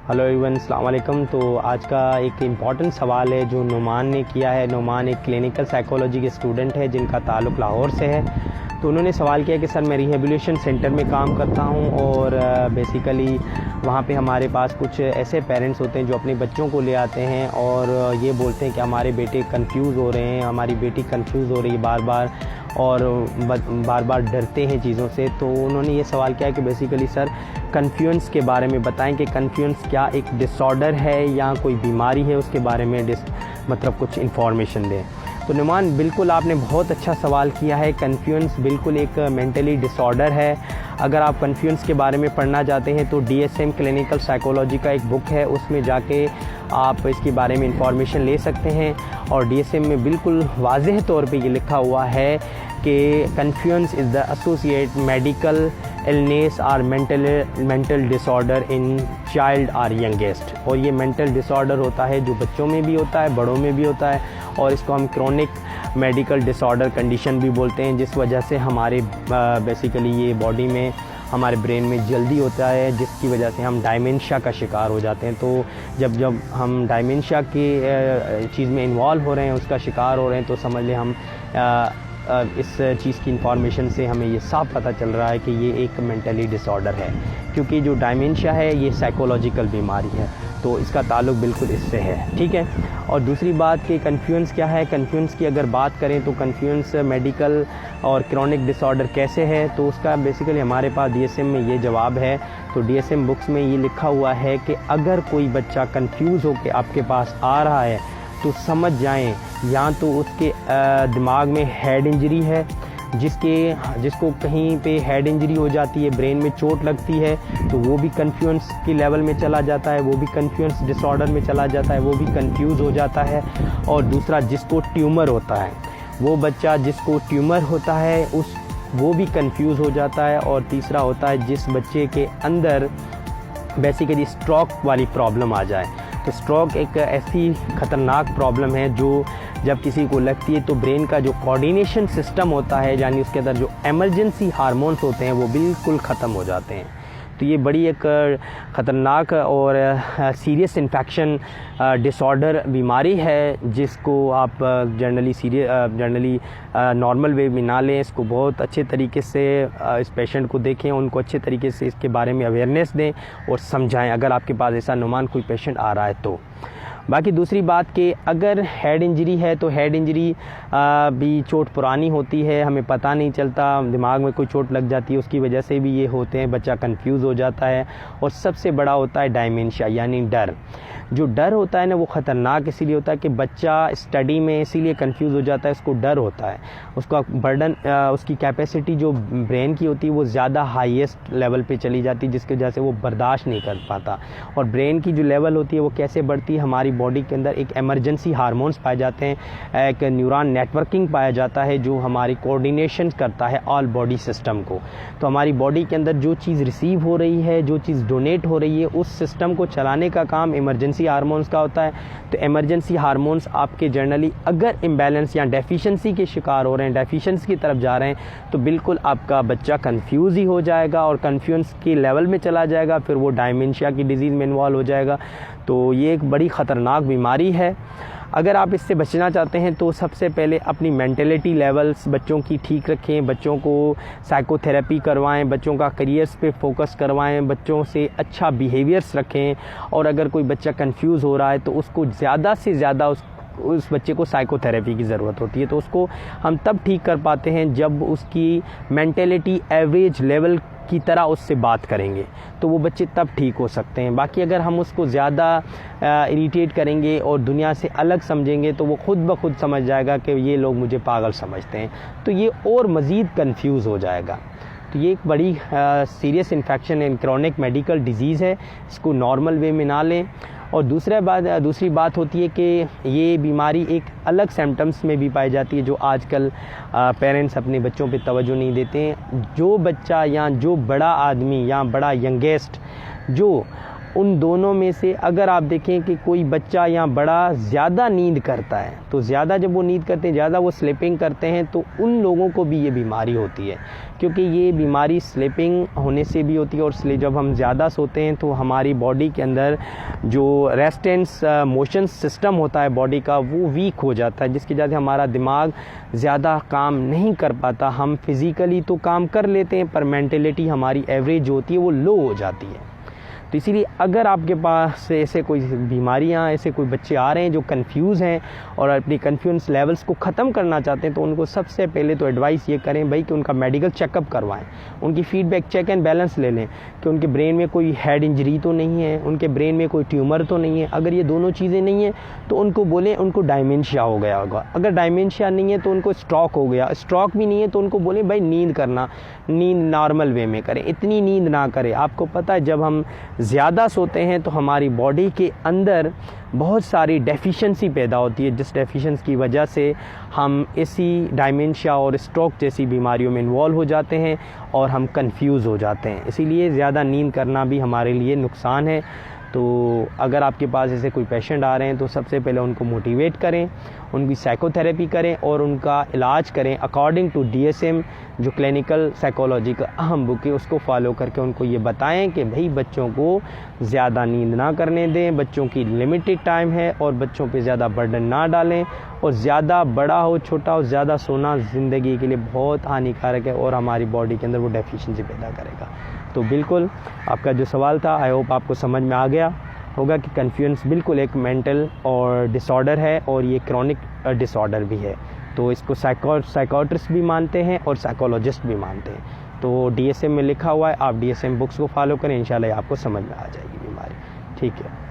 Hello everyone, अस्सलाम वालेकुम। तो आज का एक इम्पॉर्टेंट सवाल है जो नुमान ने किया है। नुमान एक क्लिनिकल साइकोलॉजी के स्टूडेंट है जिनका ताल्लुक़ लाहौर से है। तो उन्होंने सवाल किया कि सर मैं रिहेबिलिटेशन सेंटर में काम करता हूं और बेसिकली वहाँ पे हमारे पास कुछ ऐसे पेरेंट्स होते हैं जो अपने बच्चों को ले आते हैं और ये बोलते हैं कि हमारे बेटे कंफ्यूज हो रहे हैं, हमारी बेटी कंफ्यूज हो रही है बार बार और बार बार डरते हैं चीज़ों से। तो उन्होंने ये सवाल किया कि बेसिकली सर कन्फ्यूज़ के बारे में बताएं कि कन्फ्यूज़ क्या एक डिसऑर्डर है या कोई बीमारी है, उसके बारे में मतलब कुछ इन्फॉर्मेशन दें। तो नुमान, बिल्कुल आपने बहुत अच्छा सवाल किया है। कन्फ्यूज़ बिल्कुल एक मेंटली डिसऑर्डर है। अगर आप कन्फ्यूज़ के बारे में पढ़ना चाहते हैं तो DSM क्लिनिकल साइकोलॉजी का एक बुक है, उसमें जाके आप इसके बारे में इंफॉर्मेशन ले सकते हैं। और DSM में बिल्कुल वाज़ेह तौर पे ये लिखा हुआ है कि confuse is the associate medical illness और मेंटल डिसऑर्डर इन चाइल्ड और यंगेस्ट। और ये मेंटल डिसऑर्डर होता है जो बच्चों में भी होता है, बड़ों में भी होता है, और इसको हम क्रॉनिक मेडिकल डिसऑर्डर कंडीशन भी बोलते हैं, जिस वजह से हमारे बेसिकली ये बॉडी में हमारे ब्रेन में जल्दी होता है, जिसकी वजह से हम डायमेंशिया का शिकार हो जाते हैं। तो जब हम डायमेंशिया की चीज़ में इन्वॉल्व हो रहे हैं, उसका शिकार हो रहे हैं, तो समझ लें हम इस चीज़ की इंफॉर्मेशन से हमें ये साफ पता चल रहा है कि ये एक मेंटली डिसऑर्डर है, क्योंकि जो डायमेंशिया है ये साइकोलॉजिकल बीमारी है, तो इसका ताल्लुक बिल्कुल इससे है। ठीक है। और दूसरी बात कि कन्फ्यूज़ क्या है। कन्फ्यूज़ की अगर बात करें तो कन्फ्यूज़ मेडिकल और क्रॉनिक डिसऑर्डर कैसे है, तो उसका बेसिकली हमारे पास DSM में ये जवाब है। तो DSM बुक्स में ये लिखा हुआ है कि अगर कोई बच्चा कन्फ्यूज़ होकर आपके पास आ रहा है तो समझ जाएं या तो उसके दिमाग में हेड इंजरी है, जिसको कहीं पे हेड इंजरी हो जाती है, ब्रेन में चोट लगती है, तो वो भी कन्फ्यूज़ की लेवल में चला जाता है, वो भी कन्फ्यूज़ डिसऑर्डर में चला जाता है, वो भी कंफ्यूज हो जाता है। और दूसरा, जिसको ट्यूमर होता है, वो बच्चा जिसको ट्यूमर होता है वो भी कंफ्यूज हो जाता है। और तीसरा होता है जिस बच्चे के अंदर बेसिकली स्ट्रोक वाली प्रॉब्लम आ जाए। तो स्ट्रोक एक ऐसी ख़तरनाक प्रॉब्लम है जो जब किसी को लगती है तो ब्रेन का जो कोऑर्डिनेशन सिस्टम होता है, यानी उसके अंदर जो इमरजेंसी हार्मोन्स होते हैं, वो बिल्कुल ख़त्म हो जाते हैं। तो ये बड़ी एक ख़तरनाक और सीरियस इन्फेक्शन डिसऑर्डर बीमारी है, जिसको आप जनरली नॉर्मल वे में ना लें। इसको बहुत अच्छे तरीके से इस पेशेंट को देखें, उनको अच्छे तरीके से इसके बारे में अवेयरनेस दें और समझाएं, अगर आपके पास ऐसा नुमान कोई पेशेंट आ रहा है तो। बाकी दूसरी बात कि अगर हेड इंजरी है तो हेड इंजरी भी चोट पुरानी होती है, हमें पता नहीं चलता, दिमाग में कोई चोट लग जाती है, उसकी वजह से भी ये होते हैं, बच्चा कंफ्यूज हो जाता है। और सबसे बड़ा होता है डायमेंशिया, यानी डर। जो डर होता है ना, वो ख़तरनाक इसीलिए होता है कि बच्चा स्टडी में इसीलिए कंफ्यूज हो जाता है, उसको डर होता है, उसका बर्डन, उसकी कैपेसिटी जो ब्रेन की होती है वो ज़्यादा हाईएस्ट लेवल पे चली जाती है, जिसकी वजह से वो बर्दाश्त नहीं कर पाता। और ब्रेन की जो लेवल होती है वो कैसे बढ़ती है, हमारी बॉडी के अंदर एक इमरजेंसी हार्मोन्स पाए जाते हैं, एक न्यूरॉन नेटवर्किंग पाया जाता है जो हमारी कोऑर्डिनेशन करता है ऑल बॉडी सिस्टम को। तो हमारी बॉडी के अंदर जो चीज़ रिसीव हो रही है, जो चीज़ डोनेट हो रही है, उस सिस्टम को चलाने का काम इमरजेंसी हार्मोन्स का होता है। तो इमरजेंसी हार्मोन्स आपके जनरली अगर इम्बैलेंस या डेफिशिएंसी के शिकार हो रहे हैं, डेफिशिएंसी की तरफ जा रहे हैं, तो बिल्कुल आपका बच्चा कंफ्यूज ही हो जाएगा और कंफ्यूज की लेवल में चला जाएगा, फिर वो डायमेंशिया की डिजीज़ में इन्वॉल्व हो जाएगा। तो ये एक बड़ी ख़तरनाक बीमारी है। अगर आप इससे बचना चाहते हैं तो सबसे पहले अपनी मेंटलिटी लेवल्स बच्चों की ठीक रखें, बच्चों को साइकोथेरेपी करवाएं, बच्चों का करियर्स पे फोकस करवाएं, बच्चों से अच्छा बिहेवियर्स रखें। और अगर कोई बच्चा कंफ्यूज हो रहा है तो उसको ज़्यादा से ज़्यादा उस बच्चे को साइकोथेरेपी की ज़रूरत होती है। तो उसको हम तब ठीक कर पाते हैं जब उसकी मेंटलिटी एवरेज लेवल की तरह उससे बात करेंगे, तो वो बच्चे तब ठीक हो सकते हैं। बाकी अगर हम उसको ज़्यादा इरिटेट करेंगे और दुनिया से अलग समझेंगे तो वो खुद ब खुद समझ जाएगा कि ये लोग मुझे पागल समझते हैं, तो ये और मज़ीद कंफ्यूज हो जाएगा। तो ये एक बड़ी सीरियस इन्फेक्शन है, क्रॉनिक मेडिकल डिजीज़ है, इसको नॉर्मल वे में ना लें। और दूसरी बात होती है कि ये बीमारी एक अलग सिम्टम्स में भी पाई जाती है जो आजकल पेरेंट्स अपने बच्चों पे तवज्जो नहीं देते हैं। जो बच्चा या जो बड़ा आदमी या बड़ा यंगेस्ट जो उन दोनों में से अगर आप देखें कि कोई बच्चा या बड़ा ज़्यादा नींद करता है, तो ज़्यादा जब वो नींद करते हैं, ज़्यादा वो स्लीपिंग करते हैं, तो उन लोगों को भी ये बीमारी होती है, क्योंकि ये बीमारी स्लीपिंग होने से भी होती है। और इसलिए जब हम ज़्यादा सोते हैं तो हमारी बॉडी के अंदर जो रेस्ट एंड मोशन सिस्टम होता है बॉडी का, वो वीक हो जाता है, जिसकी वजह से हमारा दिमाग ज़्यादा काम नहीं कर पाता। हम फिज़िकली तो काम कर लेते हैं पर मेंटलिटी हमारी एवरेज होती है, वो लो हो जाती है। तो इसीलिए अगर आपके पास ऐसे कोई बीमारियां, ऐसे कोई बच्चे आ रहे हैं जो कंफ्यूज हैं और अपनी कन्फ्यूज लेवल्स को ख़त्म करना चाहते हैं, तो उनको सबसे पहले तो एडवाइस ये करें भाई कि उनका मेडिकल चेकअप करवाएं, उनकी फीडबैक चेक एंड बैलेंस ले लें कि उनके ब्रेन में कोई हेड इंजरी तो नहीं है, उनके ब्रेन में कोई ट्यूमर तो नहीं है। अगर ये दोनों चीज़ें नहीं हैं तो उनको बोलें उनको डायमेंशिया हो गया होगा। अगर डायमेंशिया नहीं है तो उनको स्ट्रोक हो गया, स्ट्रोक भी नहीं है तो उनको बोलें भाई नींद नॉर्मल वे में करें, इतनी नींद ना करें। आपको पता है जब हम ज़्यादा सोते हैं तो हमारी बॉडी के अंदर बहुत सारी डेफिशिएंसी पैदा होती है, जिस डेफिशिएंसी की वजह से हम इसी डायमेंशिया और स्ट्रोक जैसी बीमारियों में इन्वॉल्व हो जाते हैं और हम कंफ्यूज हो जाते हैं। इसीलिए ज़्यादा नींद करना भी हमारे लिए नुकसान है। तो अगर आपके पास ऐसे कोई पेशेंट आ रहे हैं तो सबसे पहले उनको मोटिवेट करें, उनकी साइकोथेरेपी करें और उनका इलाज करें अकॉर्डिंग टू DSM, जो क्लिनिकल साइकोलॉजी का अहम बुक है, उसको फॉलो करके उनको ये बताएं कि भाई बच्चों को ज़्यादा नींद ना करने दें, बच्चों की लिमिटेड टाइम है और बच्चों पे ज़्यादा बर्डन ना डालें। और ज़्यादा बड़ा हो छोटा हो, ज़्यादा सोना ज़िंदगी के लिए बहुत हानिकारक है और हमारी बॉडी के अंदर वो डेफिशिएंसी पैदा करेगा। तो बिल्कुल आपका जो सवाल था, आई होप आपको समझ में आ गया होगा कि कन्फ्यूजन बिल्कुल एक मेंटल और डिसऑर्डर है और ये क्रॉनिक डिसऑर्डर भी है। तो इसको साइकोट्रिस्ट भी मानते हैं और साइकोलॉजिस्ट भी मानते हैं। तो DSM में लिखा हुआ है, आप DSM बुक्स को फॉलो करें, इंशाल्लाह आपको समझ में आ जाएगी बीमारी। ठीक है।